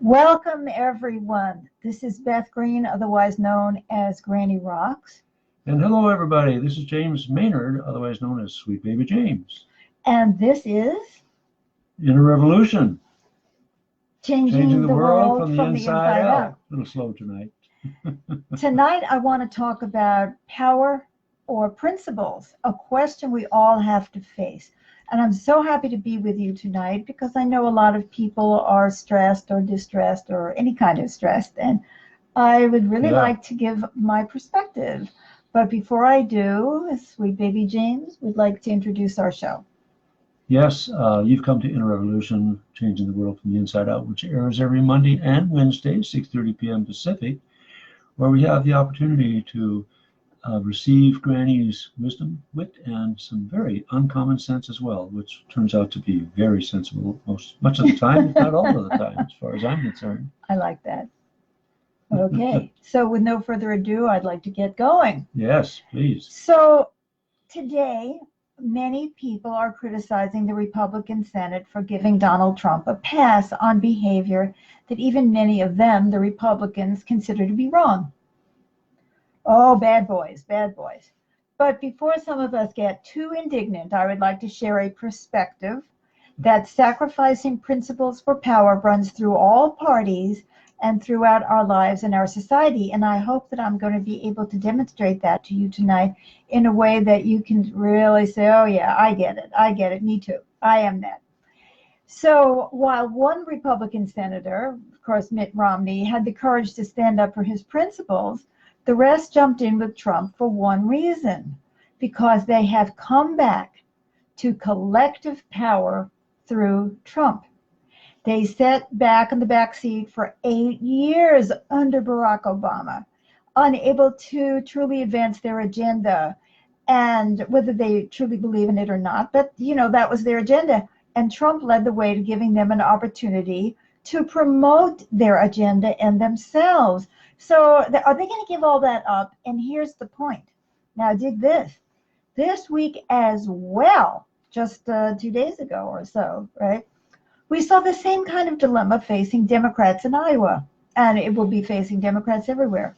Welcome, everyone. This is Beth Green, otherwise known as Granny Rocks. And hello, everybody. This is James Maynard, otherwise known as Sweet Baby James. And this is In a Revolution, Changing the World from the inside out. A little slow tonight. Tonight, I want to talk about power or principles, a question we all have to face. And I'm so happy to be with you tonight because I know a lot of people are stressed or distressed or any kind of stressed. And I would really like to give my perspective. But before I do, Sweet Baby James would like to introduce our show. Yes, you've come to In a Revolution, Changing the World from the Inside Out, which airs every Monday and Wednesday, 6:30 p.m. Pacific, where we have the opportunity to receive Granny's wisdom, wit, and some very uncommon sense as well, which turns out to be very sensible much of the time, if not all of the time, as far as I'm concerned. I like that. Okay, so with no further ado, I'd like to get going. Yes, please. So today, many people are criticizing the Republican Senate for giving Donald Trump a pass on behavior that even many of them, the Republicans, consider to be wrong. Oh, bad boys, bad boys. But before some of us get too indignant, I would like to share a perspective that sacrificing principles for power runs through all parties and throughout our lives and our society. And I hope that I'm going to be able to demonstrate that to you tonight in a way that you can really say, oh yeah, I get it, me too, I am that. So while one Republican senator, of course Mitt Romney, had the courage to stand up for his principles, the rest jumped in with Trump for one reason, because they have come back to collective power through Trump. They sat back in the back seat for 8 years under Barack Obama, unable to truly advance their agenda, and whether they truly believe in it or not, but that was their agenda. And Trump led the way to giving them an opportunity to promote their agenda and themselves. So are they going to give all that up? And here's the point. Now dig this. This week as well, just 2 days ago or so, right? We saw the same kind of dilemma facing Democrats in Iowa, and it will be facing Democrats everywhere.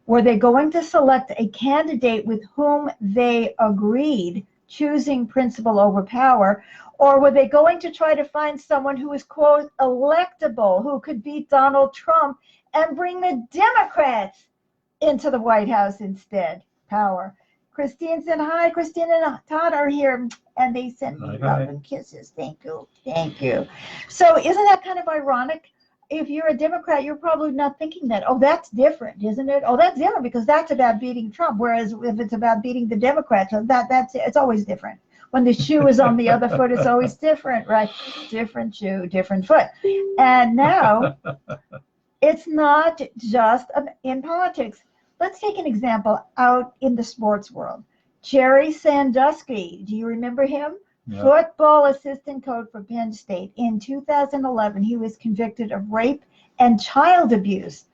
Were they going to select a candidate with whom they agreed, choosing principle over power, or were they going to try to find someone who was, quote, electable, who could beat Donald Trump and bring the Democrats into the White House instead? Power. Christine said hi. Christine and Todd are here, and they sent me love and kisses. Thank you. Thank you. So isn't that kind of ironic? If you're a Democrat, you're probably not thinking that, oh, that's different, isn't it? Oh, that's different because that's about beating Trump. Whereas if it's about beating the Democrats, it's always different. When the shoe is on the other foot, it's always different, right? Different shoe, different foot. And now it's not just in politics. Let's take an example out in the sports world. Jerry Sandusky, do you remember him? Yeah. Football assistant coach for Penn State. In 2011, he was convicted of rape and child abuse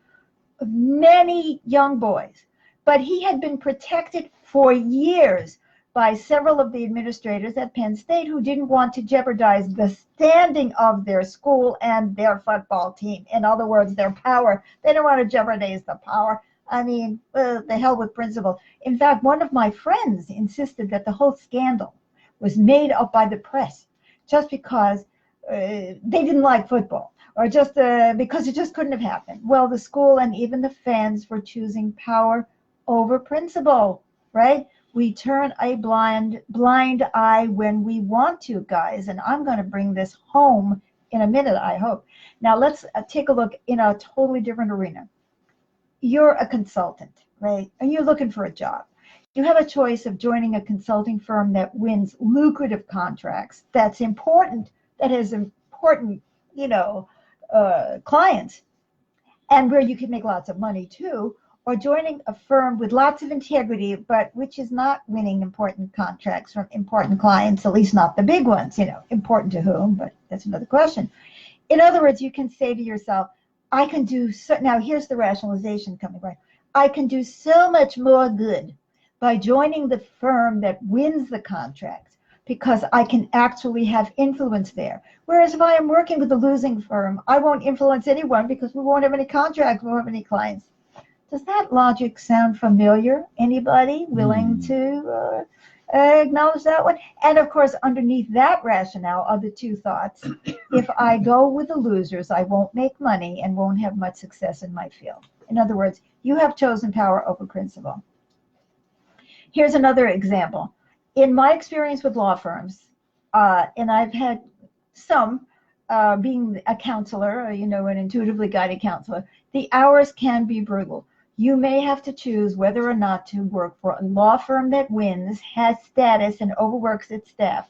of many young boys. But he had been protected for years by several of the administrators at Penn State who didn't want to jeopardize the standing of their school and their football team. In other words, their power. They don't want to jeopardize the power. I mean, the hell with principle. In fact, one of my friends insisted that the whole scandal was made up by the press just because they didn't like football or just because it just couldn't have happened. Well, the school and even the fans were choosing power over principle, right? We turn a blind eye when we want to, guys, and I'm going to bring this home in a minute, I hope. Now, let's take a look in a totally different arena. You're a consultant, right? And you're looking for a job. You have a choice of joining a consulting firm that wins lucrative contracts, that's important, that has important, clients, and where you can make lots of money too, or joining a firm with lots of integrity, but which is not winning important contracts from important clients, at least not the big ones, important to whom, but that's another question. In other words, you can say to yourself, I can do so. Now here's the rationalization coming right. I can do so much more good by joining the firm that wins the contracts, because I can actually have influence there. Whereas if I am working with a losing firm, I won't influence anyone because we won't have any contracts, we won't have any clients. Does that logic sound familiar? Anybody willing to acknowledge that one? And of course, underneath that rationale are the two thoughts. If I go with the losers, I won't make money and won't have much success in my field. In other words, you have chosen power over principle. Here's another example. In my experience with law firms, and I've had some, being a counselor, an intuitively guided counselor, the hours can be brutal. You may have to choose whether or not to work for a law firm that wins, has status, and overworks its staff,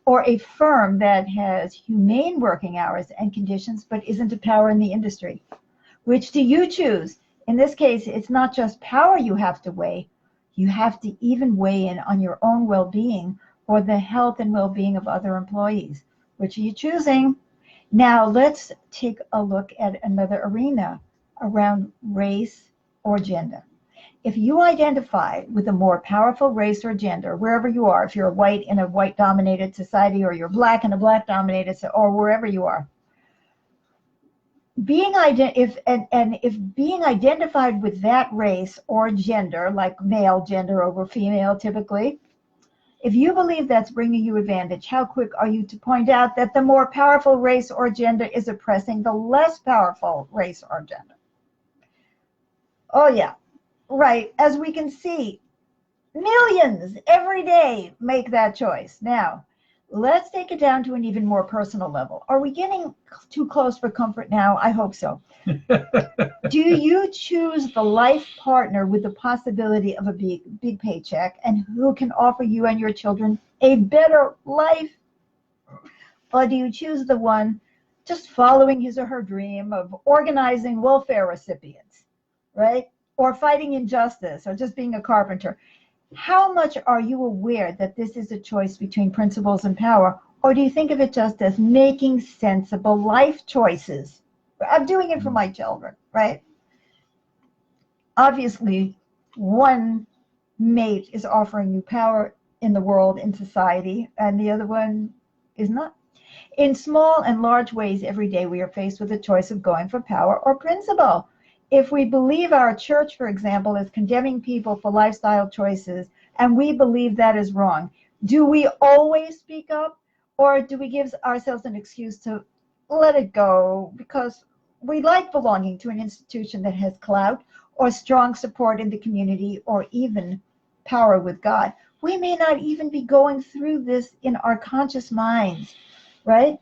or a firm that has humane working hours and conditions but isn't a power in the industry. Which do you choose? In this case, it's not just power you have to weigh. You have to even weigh in on your own well-being or the health and well-being of other employees. Which are you choosing? Now let's take a look at another arena around race or gender. If you identify with a more powerful race or gender, wherever you are, if you're white in a white-dominated society, or you're black in a black-dominated, or wherever you are, if being identified with that race or gender, like male gender over female typically, if you believe that's bringing you advantage, how quick are you to point out that the more powerful race or gender is oppressing the less powerful race or gender? Oh yeah, right. As we can see, millions every day make that choice. Now, let's take it down to an even more personal level. Are we getting too close for comfort now? I hope so. Do you choose the life partner with the possibility of a big paycheck and who can offer you and your children a better life? Or do you choose the one just following his or her dream of organizing welfare recipients, right? Or fighting injustice, or just being a carpenter? How much are you aware that this is a choice between principles and power? Or do you think of it just as making sensible life choices? I'm doing it for my children, right? Obviously, one mate is offering you power in the world, in society, and the other one is not. In small and large ways every day, we are faced with the choice of going for power or principle. If we believe our church, for example, is condemning people for lifestyle choices, and we believe that is wrong, do we always speak up, or do we give ourselves an excuse to let it go because we like belonging to an institution that has clout or strong support in the community or even power with God? We may not even be going through this in our conscious minds, right?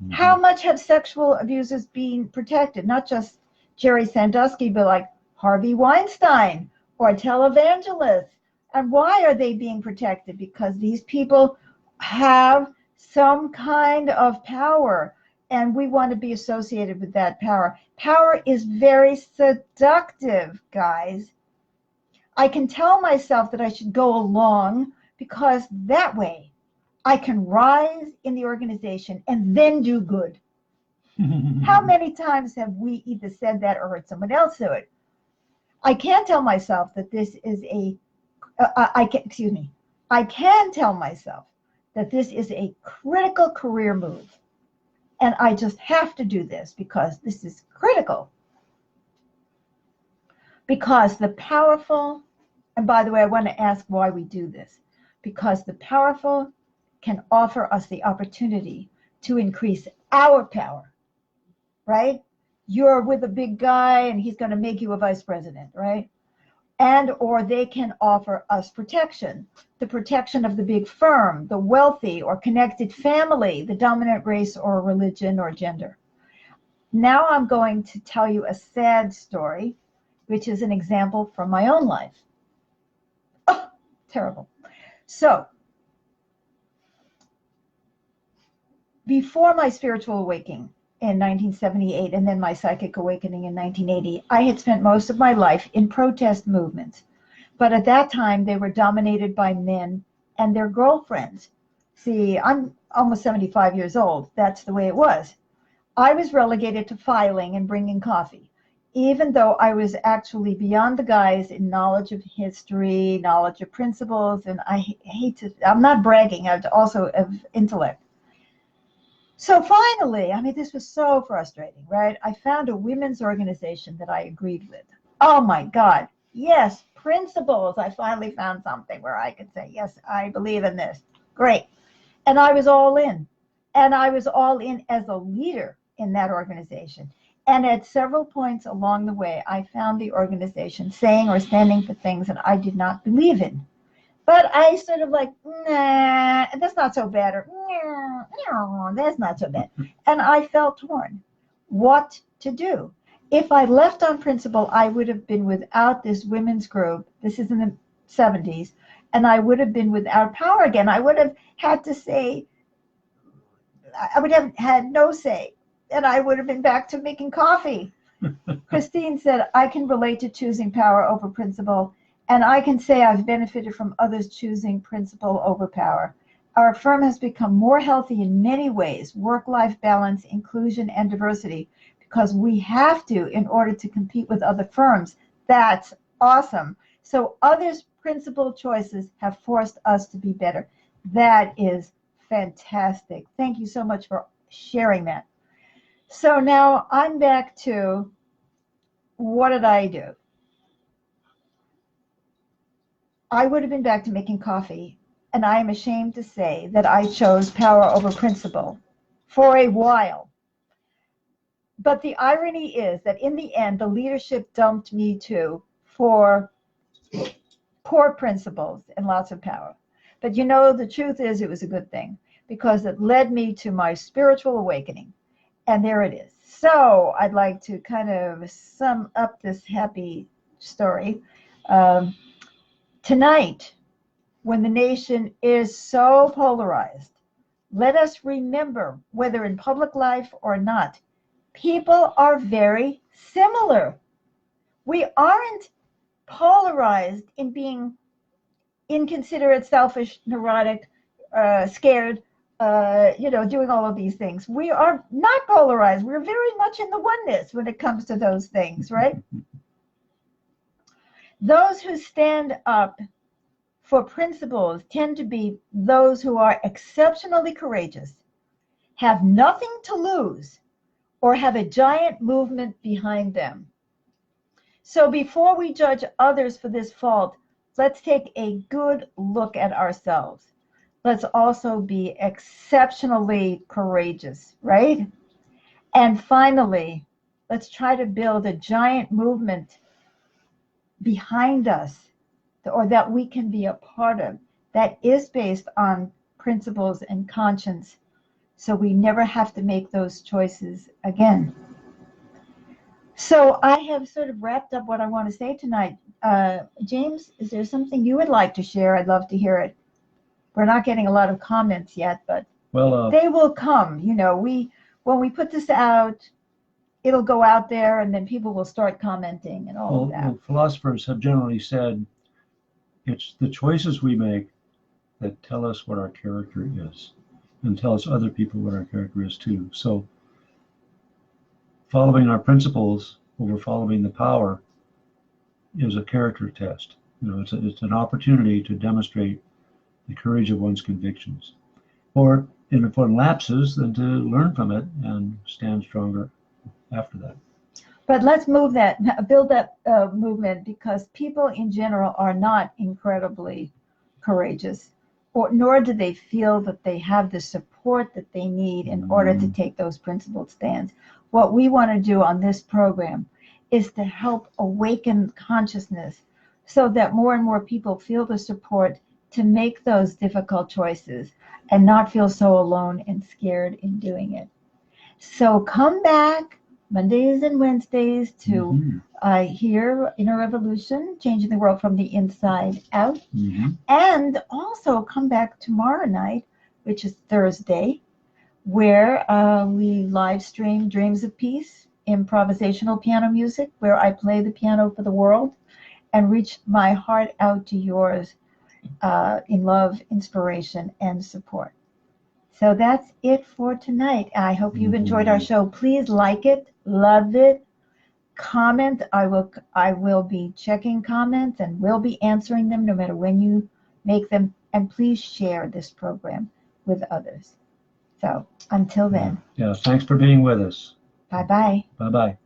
Mm-hmm. How much have sexual abusers been protected? Not just Jerry Sandusky, but like Harvey Weinstein or televangelists. And why are they being protected? Because these people have some kind of power, and we want to be associated with that power. Power is very seductive, guys. I can tell myself that I should go along because that way I can rise in the organization and then do good. How many times have we either said that or heard someone else do it? I can tell myself that this is I can tell myself that this is a critical career move. And I just have to do this because this is critical. Because the powerful, and by the way, I want to ask why we do this. Because the powerful can offer us the opportunity to increase our power, right? You're with a big guy and he's going to make you a vice president, right? And or they can offer us protection, the protection of the big firm, the wealthy or connected family, the dominant race or religion or gender. Now I'm going to tell you a sad story, which is an example from my own life. Oh, terrible. So, before my spiritual awakening in 1978 and then my psychic awakening in 1980, I had spent most of my life in protest movements. But at that time, they were dominated by men and their girlfriends. See, I'm almost 75 years old. That's the way it was. I was relegated to filing and bringing coffee. even though I was actually beyond the guys in knowledge of history, knowledge of principles, and I'm not bragging, I'm also of intellect. So finally, I mean, this was so frustrating, right? I found a women's organization that I agreed with. Oh my God. Yes, principles. I finally found something where I could say, yes, I believe in this. Great. And I was all in. And I was all in as a leader in that organization. And at several points along the way, I found the organization saying or standing for things that I did not believe in. But I sort of like, nah, that's not so bad, or no, no, that's not so bad. And I felt torn. What to do? If I left on principle, I would have been without this women's group. This is in the 70s. And I would have been without power again. I would have had to say, I would have had no say. And I would have been back to making coffee. Christine said, I can relate to choosing power over principle. And I can say I've benefited from others choosing principle over power. Our firm has become more healthy in many ways, work-life balance, inclusion, and diversity, because we have to in order to compete with other firms. That's awesome. So others' principle choices have forced us to be better. That is fantastic. Thank you so much for sharing that. So now I'm back to, what did I do? I would have been back to making coffee, and I am ashamed to say that I chose power over principle for a while. But the irony is that in the end, the leadership dumped me too for poor principles and lots of power. But you know, the truth is it was a good thing because it led me to my spiritual awakening. And there it is. So I'd like to kind of sum up this happy story. Tonight, when the nation is so polarized, let us remember, whether in public life or not, people are very similar. We aren't polarized in being inconsiderate, selfish, neurotic, scared, doing all of these things. We are not polarized. We're very much in the oneness when it comes to those things, right? Those who stand up for principles tend to be those who are exceptionally courageous, have nothing to lose, or have a giant movement behind them. So before we judge others for this fault, let's take a good look at ourselves. Let's also be exceptionally courageous, right? And finally, let's try to build a giant movement behind us, or that we can be a part of, that is based on principles and conscience, so we never have to make those choices again. So I have sort of wrapped up what I want to say tonight. James, is there something you would like to share? I'd love to hear it. We're not getting a lot of comments yet, but they will come. You know, when we put this out, it'll go out there, and then people will start commenting and all of that. Well, philosophers have generally said it's the choices we make that tell us what our character is, and tell us other people what our character is too. So following our principles over following the power is a character test. You know, it's an opportunity to demonstrate the courage of one's convictions, or if one lapses, then to learn from it and stand stronger after that. But let's build that movement, because people in general are not incredibly courageous, nor do they feel that they have the support that they need in order to take those principled stands. What we want to do on this program is to help awaken consciousness so that more and more people feel the support to make those difficult choices and not feel so alone and scared in doing it. So come back Mondays and Wednesdays to hear Inner Revolution, Changing the World from the Inside Out. And also come back tomorrow night, which is Thursday, where we live stream Dreams of Peace, improvisational piano music, where I play the piano for the world and reach my heart out to yours in love, inspiration, and support. So that's it for tonight. I hope you've enjoyed our show. Please like it, love it, comment. I will be checking comments and will be answering them no matter when you make them. And please share this program with others. So until then, Yeah. Thanks for being with us. bye-bye. Bye-bye.